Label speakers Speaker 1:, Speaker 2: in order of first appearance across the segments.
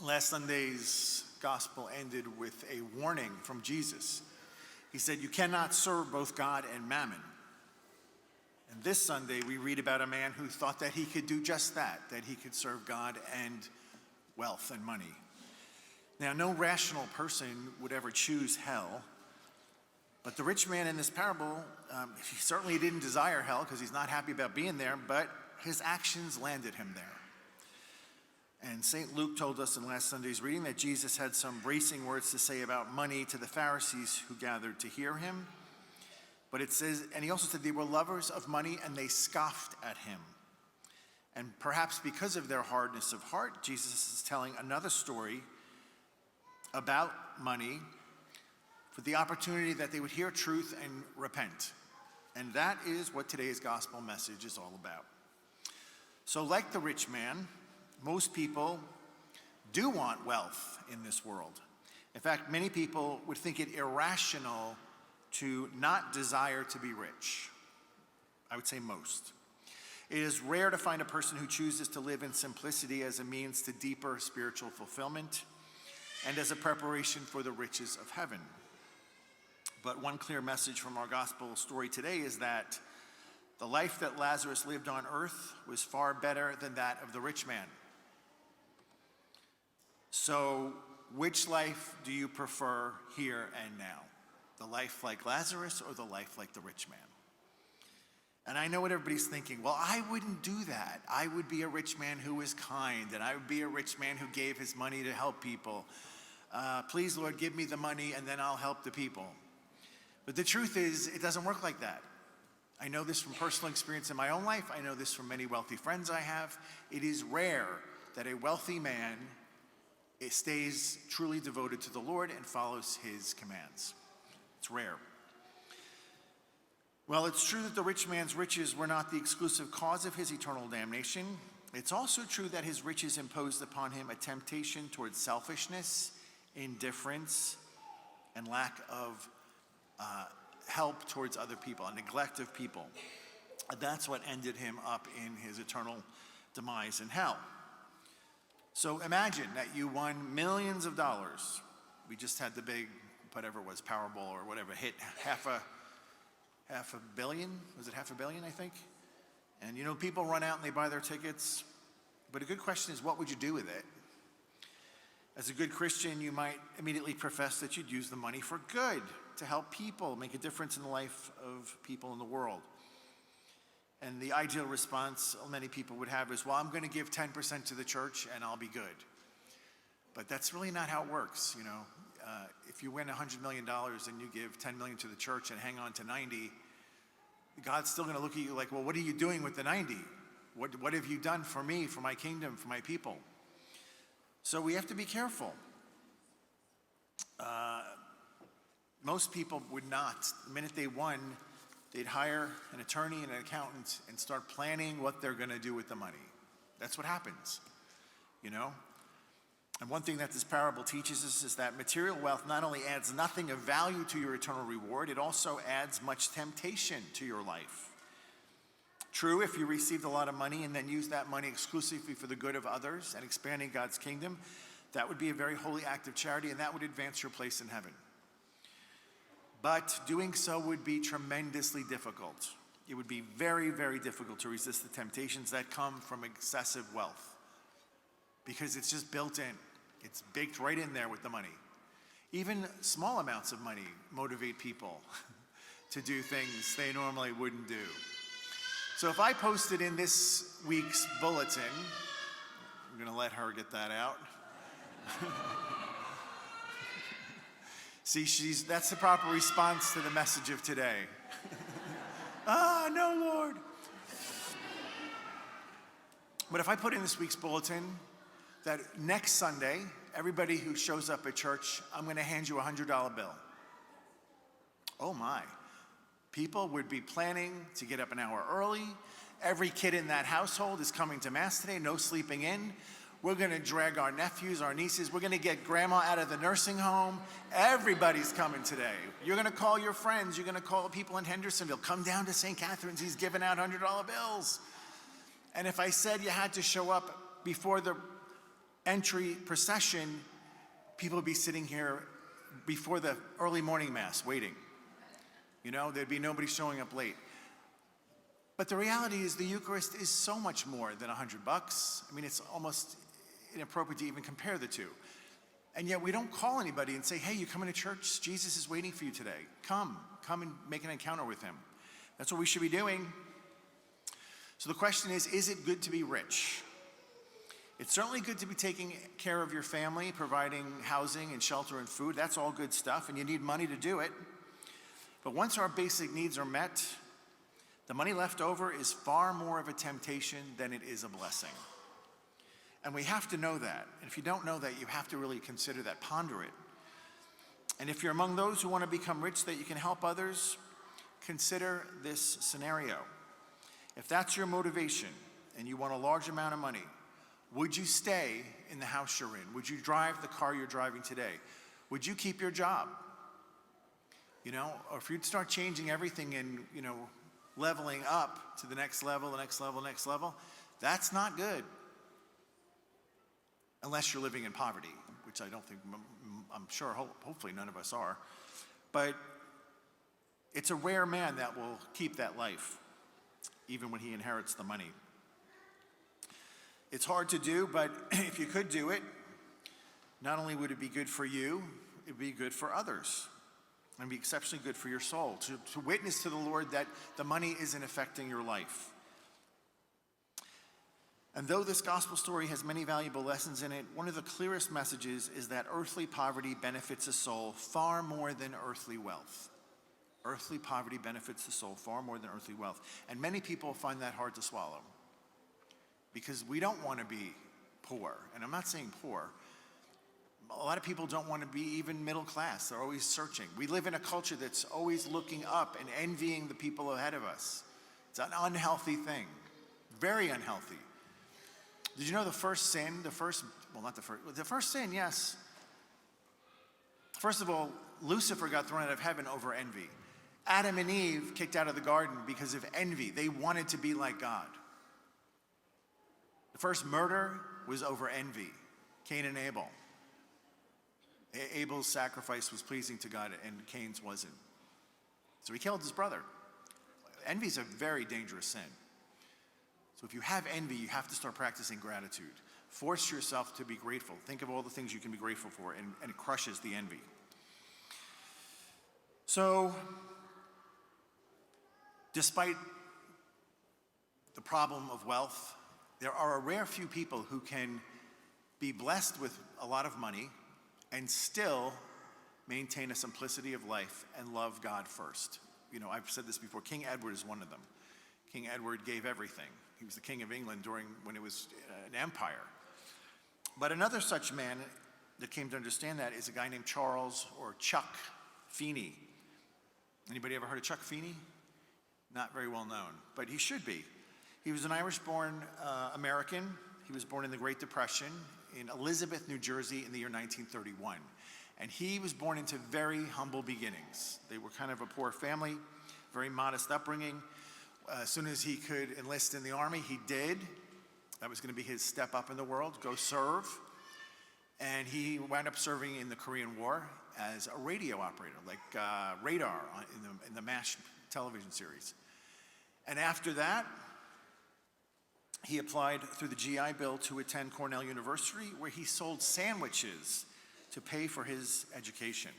Speaker 1: Last Sunday's gospel ended with a warning from Jesus. He said, you cannot serve both God and mammon. And this Sunday, we read about a man who thought that he could do just that he could serve God and wealth and money. Now, no rational person would ever choose hell, but the rich man in this parable, he certainly didn't desire hell because he's not happy about being there, but his actions landed him there. And St. Luke told us in last Sunday's reading that Jesus had some bracing words to say about money to the Pharisees who gathered to hear him. But it says, and he also said they were lovers of money and they scoffed at him. And perhaps because of their hardness of heart, Jesus is telling another story about money for the opportunity that they would hear truth and repent. And that is what today's gospel message is all about. So like the rich man, most people do want wealth in this world. In fact, many people would think it irrational to not desire to be rich. I would say most. It is rare to find a person who chooses to live in simplicity as a means to deeper spiritual fulfillment and as a preparation for the riches of heaven. But one clear message from our gospel story today is that the life that Lazarus lived on earth was far better than that of the rich man. So, which life do you prefer here and now? The life like Lazarus or the life like the rich man? And I know what everybody's thinking. Well, I wouldn't do that. I would be a rich man who was kind, and I would be a rich man who gave his money to help people. Please, Lord, give me the money, and then I'll help the people. But the truth is, it doesn't work like that. I know this from personal experience in my own life. I know this from many wealthy friends I have. It is rare that a wealthy man stays truly devoted to the Lord and follows his commands. It's rare. Well, it's true that the rich man's riches were not the exclusive cause of his eternal damnation. It's also true that his riches imposed upon him a temptation towards selfishness, indifference, and lack of help towards other people, a neglect of people. That's what ended him up in his eternal demise in hell. So imagine that you won millions of dollars. We just had the big, whatever it was, Powerball or whatever, hit half a billion. Was it $500 million, I think? And you know, people run out and they buy their tickets. But a good question is, what would you do with it? As a good Christian, you might immediately profess that you'd use the money for good, to help people, make a difference in the life of people in the world. And the ideal response many people would have is, well, I'm going to give 10% to the church and I'll be good. But that's really not how it works. You know, if you win $100 million and you give $10 million to the church and hang on to 90, God's still going to look at you like, well, what are you doing with the 90? What have you done for me, for my kingdom, for my people? So we have to be careful. Most people would not. The minute they won, they'd hire an attorney and an accountant and start planning what they're going to do with the money. That's what happens, you know? And one thing that this parable teaches us is that material wealth not only adds nothing of value to your eternal reward, it also adds much temptation to your life. True, if you received a lot of money and then used that money exclusively for the good of others and expanding God's kingdom, that would be a very holy act of charity, and that would advance your place in heaven. But doing so would be tremendously difficult. It would be very, very difficult to resist the temptations that come from excessive wealth, because it's just built in. It's baked right in there with the money. Even small amounts of money motivate people to do things they normally wouldn't do. So if I posted in this week's bulletin, I'm going to let her get that out. See, that's the proper response to the message of today. No, Lord. But if I put in this week's bulletin that next Sunday, everybody who shows up at church, I'm going to hand you a $100 bill. Oh my. People would be planning to get up an hour early. Every kid in that household is coming to Mass today, no sleeping in. We're going to drag our nephews, our nieces. We're going to get grandma out of the nursing home. Everybody's coming today. You're going to call your friends. You're going to call people in Hendersonville. Come down to St. Catherine's. He's giving out $100 bills. And if I said you had to show up before the entry procession, people would be sitting here before the early morning mass waiting. You know, there'd be nobody showing up late. But the reality is the Eucharist is so much more than $100. I mean, it's almost inappropriate to even compare the two. And yet we don't call anybody and say, hey, you coming to church? Jesus is waiting for you today. Come and make an encounter with him. That's what we should be doing. So the question is it good to be rich? It's certainly good to be taking care of your family, providing housing and shelter and food. That's all good stuff, and you need money to do it. But once our basic needs are met, the money left over is far more of a temptation than it is a blessing. And we have to know that. And if you don't know that, you have to really consider that, ponder it. And if you're among those who want to become rich, that you can help others, consider this scenario. If that's your motivation and you want a large amount of money, would you stay in the house you're in? Would you drive the car you're driving today? Would you keep your job? You know, or if you'd start changing everything and, you know, leveling up to the next level, that's not good. Unless you're living in poverty, which I don't think, I'm sure, hopefully none of us are. But it's a rare man that will keep that life, even when he inherits the money. It's hard to do, but if you could do it, not only would it be good for you, it would be good for others. And be exceptionally good for your soul, to witness to the Lord that the money isn't affecting your life. And though this gospel story has many valuable lessons in it, one of the clearest messages is that earthly poverty benefits a soul far more than earthly wealth. Earthly poverty benefits the soul far more than earthly wealth. And many people find that hard to swallow, because we don't want to be poor. And I'm not saying poor. A lot of people don't want to be even middle class. They're always searching. We live in a culture that's always looking up and envying the people ahead of us. It's an unhealthy thing, very unhealthy. Did you know the first sin, the first sin, yes. First of all, Lucifer got thrown out of heaven over envy. Adam and Eve kicked out of the garden because of envy. They wanted to be like God. The first murder was over envy, Cain and Abel. Abel's sacrifice was pleasing to God and Cain's wasn't. So he killed his brother. Envy is a very dangerous sin. So if you have envy, you have to start practicing gratitude. Force yourself to be grateful. Think of all the things you can be grateful for, and it crushes the envy. So, despite the problem of wealth, there are a rare few people who can be blessed with a lot of money and still maintain a simplicity of life and love God first. You know, I've said this before, King Edward is one of them. King Edward gave everything. He was the King of England when it was an empire. But another such man that came to understand that is a guy named Charles, or Chuck Feeney. Anybody ever heard of Chuck Feeney? Not very well known, but he should be. He was an Irish-born American. He was born in the Great Depression in Elizabeth, New Jersey in the year 1931. And he was born into very humble beginnings. They were kind of a poor family, very modest upbringing. As soon as he could enlist in the army, he did. That was going to be his step up in the world, go serve. And he wound up serving in the Korean War as a radio operator, like radar in the MASH television series. And after that, he applied through the GI Bill to attend Cornell University, where he sold sandwiches to pay for his education.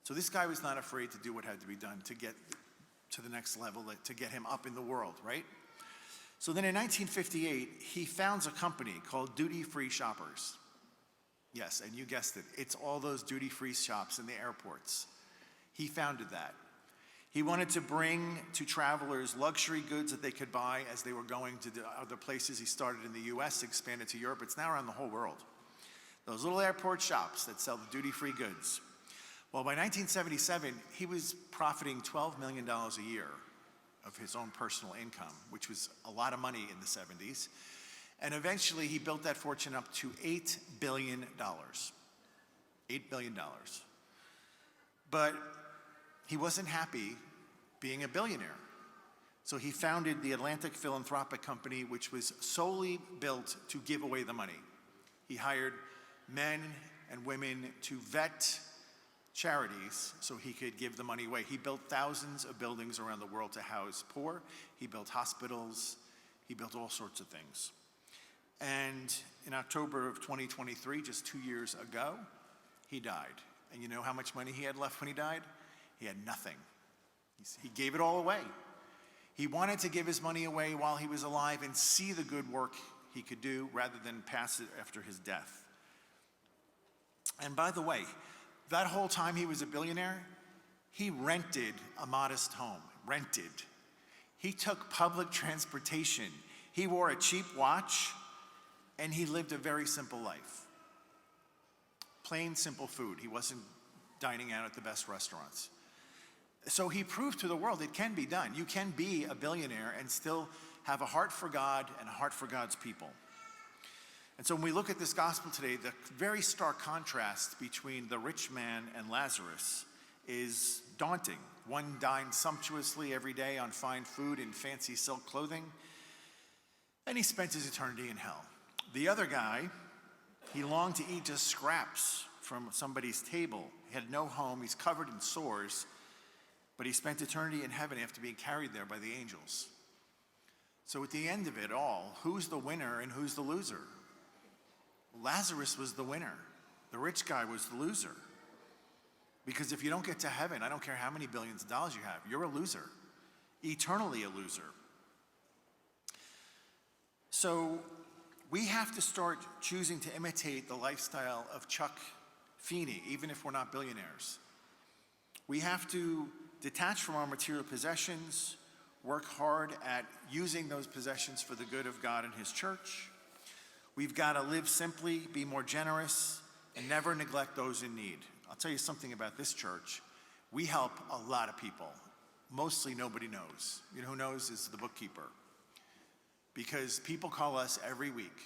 Speaker 1: So this guy was not afraid to do what had to be done to get to the next level, to get him up in the world, right? So then in 1958, he founds a company called Duty Free Shoppers. Yes, and you guessed it. It's all those duty-free shops in the airports. He founded that. He wanted to bring to travelers luxury goods that they could buy as they were going to the other places. He started in the US, expanded to Europe. It's now around the whole world. Those little airport shops that sell the duty-free goods. Well, by 1977, he was profiting $12 million a year of his own personal income, which was a lot of money in the 70s. And eventually, he built that fortune up to $8 billion. $8 billion. But he wasn't happy being a billionaire. So he founded the Atlantic Philanthropic Company, which was solely built to give away the money. He hired men and women to vet charities so he could give the money away. He built thousands of buildings around the world to house poor. He built hospitals. He built all sorts of things. And in October of 2023, just 2 years ago, he died. And you know how much money he had left when he died? He had nothing. He gave it all away. He wanted to give his money away while he was alive and see the good work he could do rather than pass it after his death. And by the way, that whole time he was a billionaire, he rented a modest home, rented. He took public transportation. He wore a cheap watch, and he lived a very simple life. Plain, simple food. He wasn't dining out at the best restaurants. So he proved to the world it can be done. You can be a billionaire and still have a heart for God and a heart for God's people. And so when we look at this gospel today, the very stark contrast between the rich man and Lazarus is daunting. One dined sumptuously every day on fine food and fancy silk clothing, and he spent his eternity in hell. The other guy, he longed to eat just scraps from somebody's table. He had no home, he's covered in sores, but he spent eternity in heaven after being carried there by the angels. So at the end of it all, who's the winner and who's the loser? Lazarus was the winner. The rich guy was the loser. Because if you don't get to heaven, I don't care how many billions of dollars you have, you're a loser. Eternally a loser. So we have to start choosing to imitate the lifestyle of Chuck Feeney, even if we're not billionaires. We have to detach from our material possessions, work hard at using those possessions for the good of God and his church. We've got to live simply, be more generous, and never neglect those in need. I'll tell you something about this church. We help a lot of people. Mostly nobody knows. You know who knows is the bookkeeper. Because people call us every week.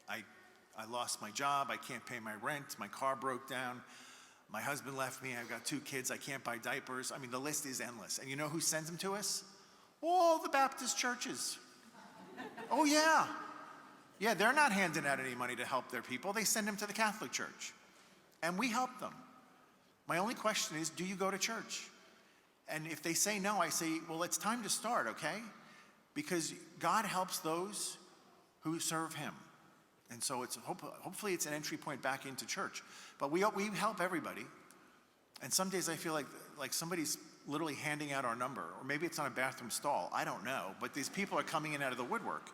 Speaker 1: I lost my job, I can't pay my rent, my car broke down, my husband left me, I've got 2 kids, I can't buy diapers. I mean, the list is endless. And you know who sends them to us? All the Baptist churches. Oh yeah. Yeah, they're not handing out any money to help their people. They send them to the Catholic Church. And we help them. My only question is, do you go to church? And if they say no, I say, well, it's time to start, okay? Because God helps those who serve him. And so it's hopefully it's an entry point back into church. But we help everybody. And some days I feel like somebody's literally handing out our number. Or maybe it's on a bathroom stall. I don't know. But these people are coming in out of the woodwork.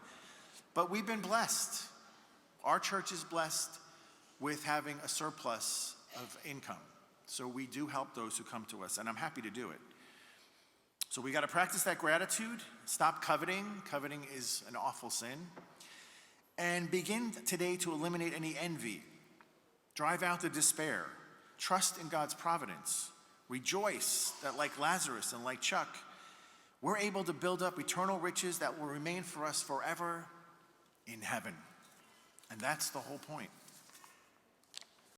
Speaker 1: But we've been blessed. Our church is blessed with having a surplus of income. So we do help those who come to us, and I'm happy to do it. So we got to practice that gratitude, stop coveting. Coveting is an awful sin. And begin today to eliminate any envy. Drive out the despair. Trust in God's providence. Rejoice that like Lazarus and like Chuck, we're able to build up eternal riches that will remain for us forever in heaven. And that's the whole point.